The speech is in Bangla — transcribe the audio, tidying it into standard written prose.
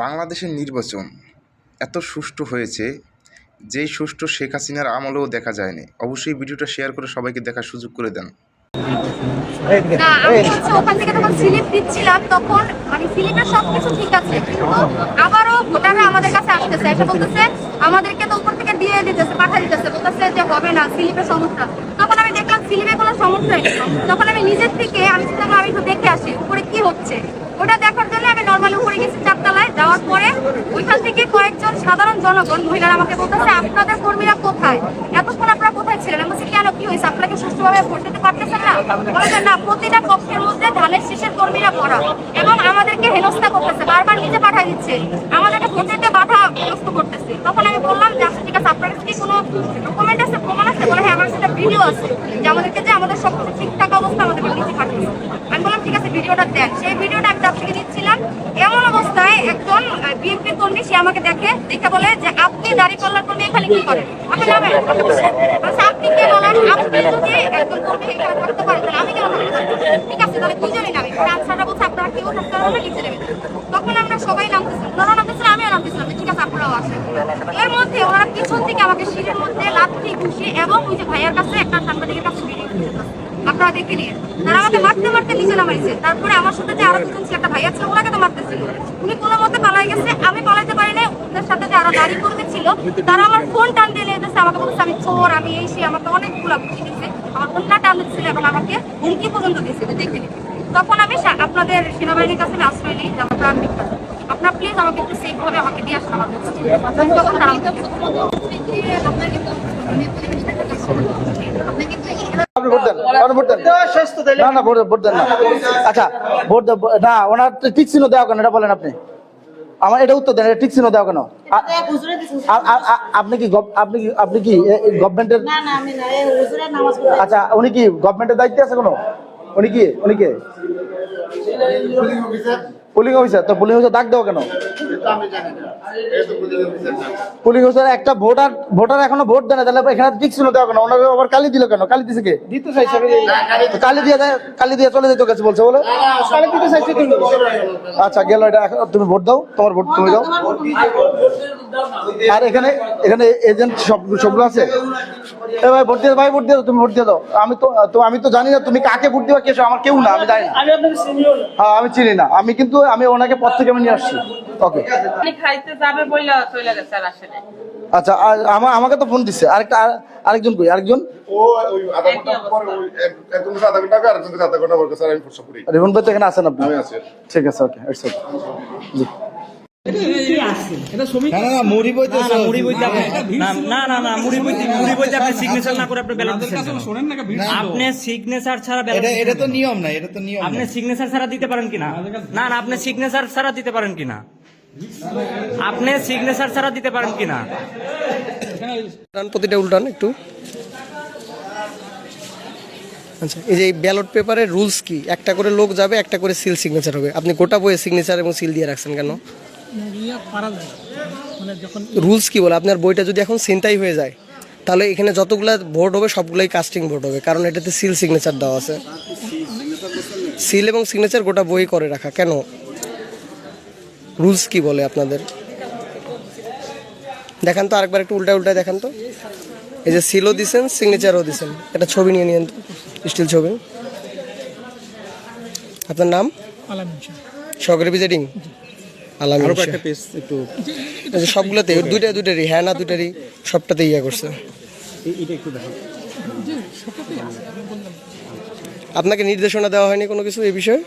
বাংলাদেশের নির্বাচন এত সুষ্ঠু হয়েছে, যেই সুষ্ঠু শেখ হাসিনার আমলেও দেখা যায়নি। অবশ্যই ভিডিওটা শেয়ার করে সবাইকে দেখার সুযোগ করে দেন। না, আমি হচ্ছে ওখান থেকে যখন স্লিপ দিচ্ছিলাম তখন মানে স্লিপের সবকিছু ঠিক আছে, কিন্তু আবারও ভোটাররা আমাদের কাছে আসতেছে, এসে বলতেছে আমাদেরকে তো উপর থেকে দিয়ে দিতেছে, পাঠা দিতেছে, বলতেছে যে হবে না, স্লিপের সমস্যা। তখন আমি দেখলাম স্লিপে কোনো সমস্যাই নেই। তখন আমি নিজের থেকে আমি একটু দেখে আসি উপরে কি হচ্ছে। ওটা দেখার জন্য আমি নর্মালি উপরে গেছি 4 তলায়। যাওয়ার পরে ওইখান থেকে কয়েকজন সাধারণ জনগণ মহিলারা আমাকে বলতেছে আপনাদের কর্মীরা কোথায়, এতক্ষণ আপনারা কোথায় ছিলেন? আমি বলছি কেন, কি হয়েছে, আপনাকে সুষ্ঠুভাবে ভোট দিতে পারতেছেন না? বলেছেন না, প্রতিটা কক্ষের মধ্যে ধানের শীষের কর্মীরা পড়া এবং আমাদেরকে হেনস্থা করতেছে, বারবার নিচে পাঠিয়ে দিচ্ছে, আমাদেরকে ভোট দিতে বাধা গ্রস্ত করতেছে। তখন আমি বললাম যে আচ্ছা ঠিক আছে, আপনার কাছে কি কোনো ডকুমেন্ট আছে, প্রমাণ আছে? বলে হ্যাঁ, আমার কাছে ভিডিও আছে যে আমাদেরকে যে আমাদের সব কিছু ঠিকঠাক অবস্থা আমাদেরকে নিচে পাঠিয়েছে। আমি বললাম ঠিক আছে, ভিডিওটা দেন। সেই ভিডিওটা আমি তার থেকে দিচ্ছিলাম। এমন অবস্থায় একজন বিএনপি কর্মী সে আমাকে দেখে বলে যে আপনি দাঁড়িপাল্লার কর্মী এখানে কি করেন? আপনি নামেন। আপনি কে বলেন? আপনি যদি একজন কর্মী এখানে থাকতে পারেন তাহলে আমি কেন থাকতে পারি? ঠিক আছে, তাহলে দুজনেই নামি। আনসাররা বলছে আপনারা কেউ থাকতে পারবেন না, নিচে নেবেন। তখন আমরা সবাই নামতেছিলাম, ওনারা নামতেছিলাম, আমিও নামতেছিলাম, ঠিক আছে আপনারাও আসেন। এর মধ্যে ওনারা পিছন থেকে আমাকে সিঁড়ির মধ্যে লাথি ঘুষি এবং ওই যে ভাইয়ার কাছে একটা সাংবাদিকের কাছে ভিডিও আপনারা দেখে নিয়ে তারা আমাকে মারতে মারতে নিচে নামাইছে। তারপরে আমার সাথে যে আরো দুজন একটা ভাইয়া ছিল ওনাকে তো মারতেছিল, উনি কোনো মতে পালাই গেছে, আমি পালাইতে পারি না। ওদের সাথে যে আরো গাড়ি করতে ছিল তারা আমার ফোন টান দিয়ে নিয়ে যাচ্ছে, আমাকে বলছে আমি চোর, আমি এই সেই, আমাকে অনেকগুলা বুঝি দিচ্ছে, আমার ফোনটা টান দিচ্ছিল এবং আমাকে হুমকি পর্যন্ত দিচ্ছিল দেখে নিতে। তখন আমি আপনাদের সেনাবাহিনীর কাছে আমি আশ্রয় নিই যে আমার প্রাণ বিখ্যাত, আপনার প্লিজ আমাকে একটু সেফ ভাবে আমাকে দিয়ে আসেন আমার কাছে। তখন তারা আচ্ছা ভোট না ওনার ঠিক চিহ্ন দেওয়া কেন এটা বলেন আপনি, আমার এটা উত্তর দেন, ঠিক চিহ্ন দেওয়া কেন? আপনি কি গভর্নমেন্টের? আচ্ছা উনি কি গভর্নমেন্টের দায়িত্বে আছে কোনো? উনি কি পুলিং অফিসার? তো পুলিং অফিসার ডাক দেওয়া কেন? পুলিং অফিসার একটা ভোটার এখনো ভোট দেয় না, তাহলে এখানে ঠিক ছিল দেওয়া কেন? ওনাকে আবার কালি দিল কেন? কালি দিছে কে? দিতে চাইছে, কালি দিয়ে চলে যেতে গেছে বলছে বলে কালি দিতে চাইছে তুমি। আচ্ছা গেল, এটা তুমি ভোট দাও, তোমার ভোট তুমি দাও। আর এখানে এজেন্ট সবগুলো আছে। ভাই ভোট দিয়ে, ভাই ভোট দিয়ে দাও, তুমি ভোট দিয়ে দাও। আমি তো জানি না তুমি কাকে ভোট দিবা, কে আমার কেউ না, আমি জানি না। হ্যাঁ আমি চিনি না, আমি ওনাকে পথ থেকে আমি নিয়ে আসছি। ওকে আচ্ছা, আমাকে তো ফোন দিচ্ছে আরেকজন কই? আরেকজন রিপন ভাই তো এখানে আছেন আপনি? ঠিক আছে, ওকে জি। আপনি সিগনেচার ছাড়া আপনি সিগনেচার ছাড়া দিতে পারেন কিনা? না না, আপনি সিগনেচার ছাড়া দিতে পারেন কিনা? আপনি সিগনেচার ছাড়া দিতে পারেন কিনা? প্রতিটা উল্টান একটু। আচ্ছা, এই যে ব্যালট পেপারের রুলস কি? একটা করে লোক যাবে, একটা করে সিল সিগনেচার হবে। আপনি গোটা বইয়ে সিগনেচার এবং সিল দিয়ে রাখছেন কেন? রুলস কি বলে? আপনার বইটা যদি এখন ছিনতাই হয়ে যায় তাহলে এখানে যতগুলা ভোট হবে সবগুলাই কাস্টিং ভোট হবে, কারণ এটাতে সিল সিগনেচার দেওয়া আছে। সিল এবং সিগনেচার গোটা বই করে রাখা কেন? রুলস কি বলে আপনাদের? দেখান তো আরেকবার, একটু উল্টায় দেখান তো। এই যে সিলও দিছেন, সিগনেচারও দিছেন, একটা ছবি নিয়ে নিন, স্টিল ছবি। আপনার নাম? সহকারী প্রেসিডিং আলামিন। সবগুলোতে দুইটারই, হ্যাঁ না দুইটারই, সবটাতে ইয়া করছে। আপনাকে নির্দেশনা দেওয়া হয়নি কোনো কিছু এই বিষয়ে?